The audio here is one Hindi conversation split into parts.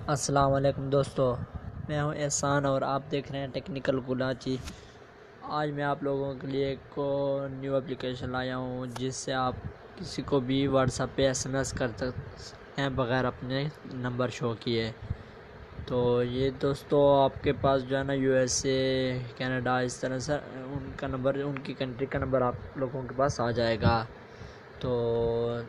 अस्सलाम वालेकुम दोस्तों, मैं हूं एहसान और आप देख रहे हैं टेक्निकल गुलाची। आज मैं आप लोगों के लिए एक न्यू एप्लीकेशन लाया हूं जिससे आप किसी को भी व्हाट्सएप पे एसएमएस कर सकते हैं बग़ैर अपने नंबर शो किए। तो ये दोस्तों आपके पास जो है ना यूएसए, कनाडा, इस तरह से उनका नंबर, उनकी कंट्री का नंबर आप लोगों के पास आ जाएगा। तो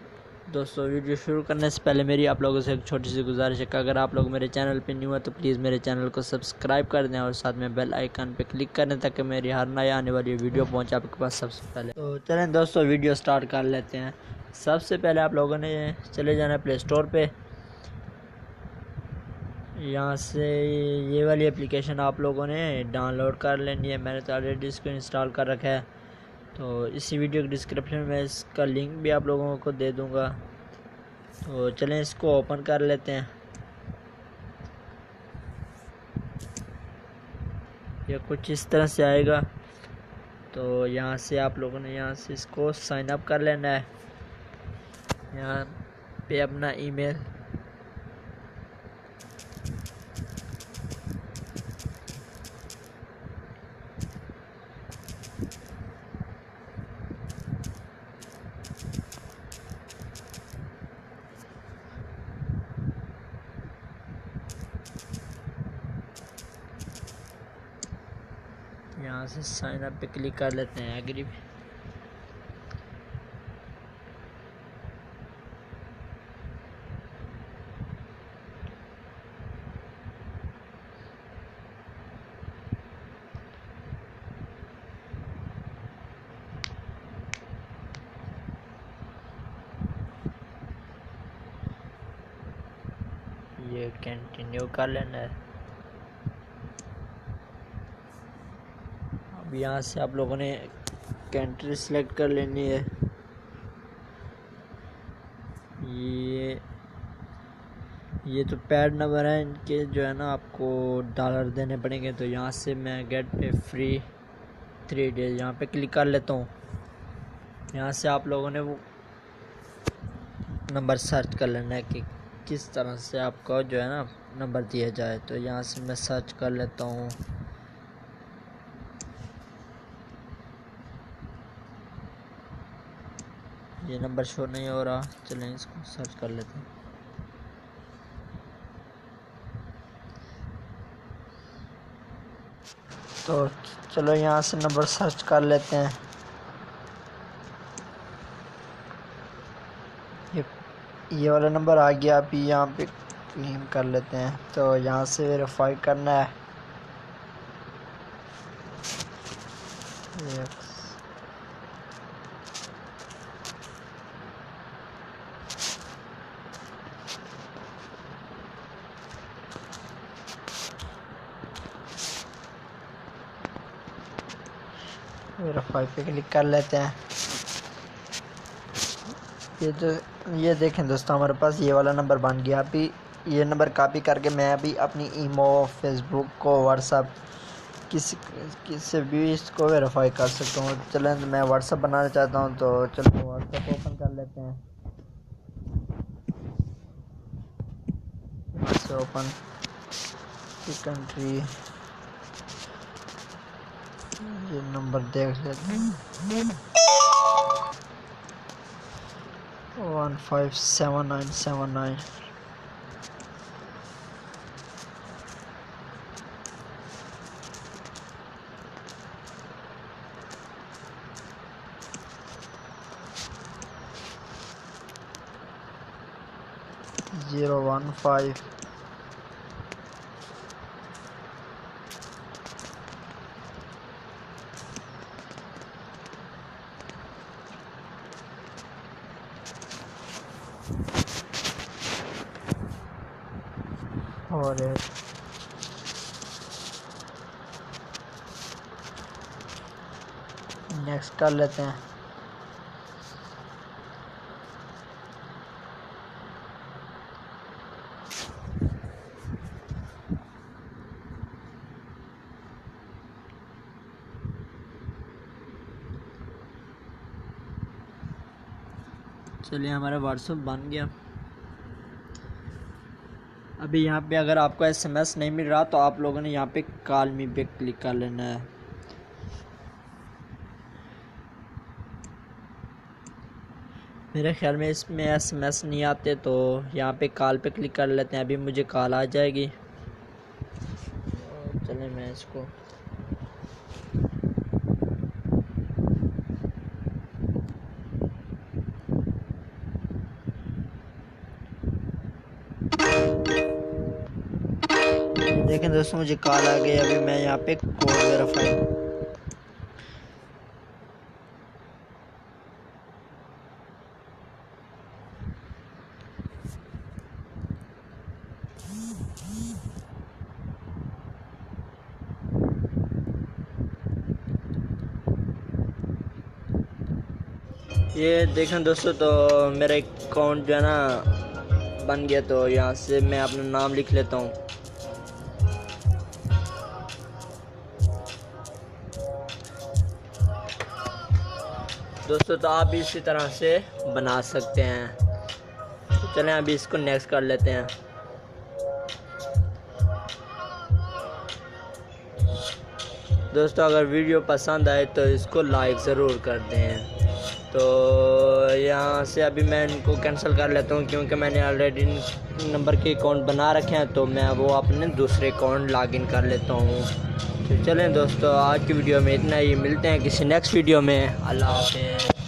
दोस्तों वीडियो शुरू करने से पहले मेरी आप लोगों से एक छोटी सी गुजारिश है कि अगर आप लोग मेरे चैनल पे न्यू है तो प्लीज़ मेरे चैनल को सब्सक्राइब कर दें और साथ में बेल आइकन पे क्लिक कर दें ताकि मेरी हर नई आने वाली वीडियो पहुंचे आपके पास सबसे पहले। तो चलें दोस्तों वीडियो स्टार्ट कर लेते हैं। सबसे पहले आप लोगों ने चले जाना है प्ले स्टोर पर। यहाँ से ये वाली एप्लीकेशन आप लोगों ने डाउनलोड कर लेनी है। मैंने तो ऑलरेडी इसको इंस्टॉल कर रखा है, तो इसी वीडियो के डिस्क्रिप्शन में इसका लिंक भी आप लोगों को दे दूँगा। तो चलें इसको ओपन कर लेते हैं। ये कुछ इस तरह से आएगा। तो यहाँ से आप लोगों ने यहाँ से इसको साइन अप कर लेना है। यहाँ पे अपना ईमेल, यहाँ से साइन अप पे क्लिक कर लेते हैं, एग्री। ये कंटिन्यू कर लेना है। अब यहाँ से आप लोगों ने कंट्री सेलेक्ट कर लेनी है। ये तो पैड नंबर है, इनके जो है ना आपको डॉलर देने पड़ेंगे। तो यहाँ से मैं गेट पे फ्री 3 डेज यहाँ पे क्लिक कर लेता हूँ। यहाँ से आप लोगों ने वो नंबर सर्च कर लेना है कि किस तरह से आपका जो है ना नंबर दिया जाए। तो यहाँ से मैं सर्च कर लेता हूँ। ये नंबर शो नहीं हो रहा, चलें इसको सर्च कर लेते हैं। तो चलो यहाँ से नंबर सर्च कर लेते हैं। ये वाला नंबर आ गया। अभी यहाँ पे क्लेम कर लेते हैं। तो यहाँ से वेरीफाई करना है। वेरीफाई पे क्लिक कर लेते हैं। ये देखें दोस्तों, हमारे पास ये वाला नंबर बन गया। अभी ये नंबर कॉपी करके मैं अभी अपनी ईमो, फेसबुक को, व्हाट्सअप किसी भी इसको वेरीफाई कर सकता हूँ। चलें मैं व्हाट्सअप बनाना चाहता हूँ, तो चलो व्हाट्सअप ओपन कर लेते हैं। से ओपन कंट्री, ये नंबर देख लेते हैं 157979। ज़ीरो 15 और नेक्स्ट कर लेते हैं। चलिए हमारा व्हाट्सएप बन गया। अभी यहाँ पे अगर आपको SMS नहीं मिल रहा तो आप लोगों ने यहाँ पे कॉल मी पे क्लिक कर लेना है। मेरे ख्याल में इसमें SMS नहीं आते तो यहाँ पे कॉल पे क्लिक कर लेते हैं। अभी मुझे कॉल आ जाएगी। चलें मैं इसको देखें दोस्तों, मुझे कॉल आ गई। अभी मैं यहाँ पे कोड वेरीफाई ये देखें दोस्तों, तो मेरा अकाउंट जो है ना बन गया। तो यहाँ से मैं अपना नाम लिख लेता हूँ। दोस्तों तो आप भी इसी तरह से बना सकते हैं। तो चलें अभी इसको नेक्स्ट कर लेते हैं। दोस्तों अगर वीडियो पसंद आए तो इसको लाइक ज़रूर कर दें। तो यहाँ से अभी मैं इनको कैंसिल कर लेता हूँ क्योंकि मैंने ऑलरेडी नंबर के अकाउंट बना रखे हैं। तो मैं वो अपने दूसरे अकाउंट लॉगिन कर लेता हूँ। तो चलें दोस्तों, आज की वीडियो में इतना ही। मिलते हैं किसी नेक्स्ट वीडियो में। अल्लाह हाफ़िज़।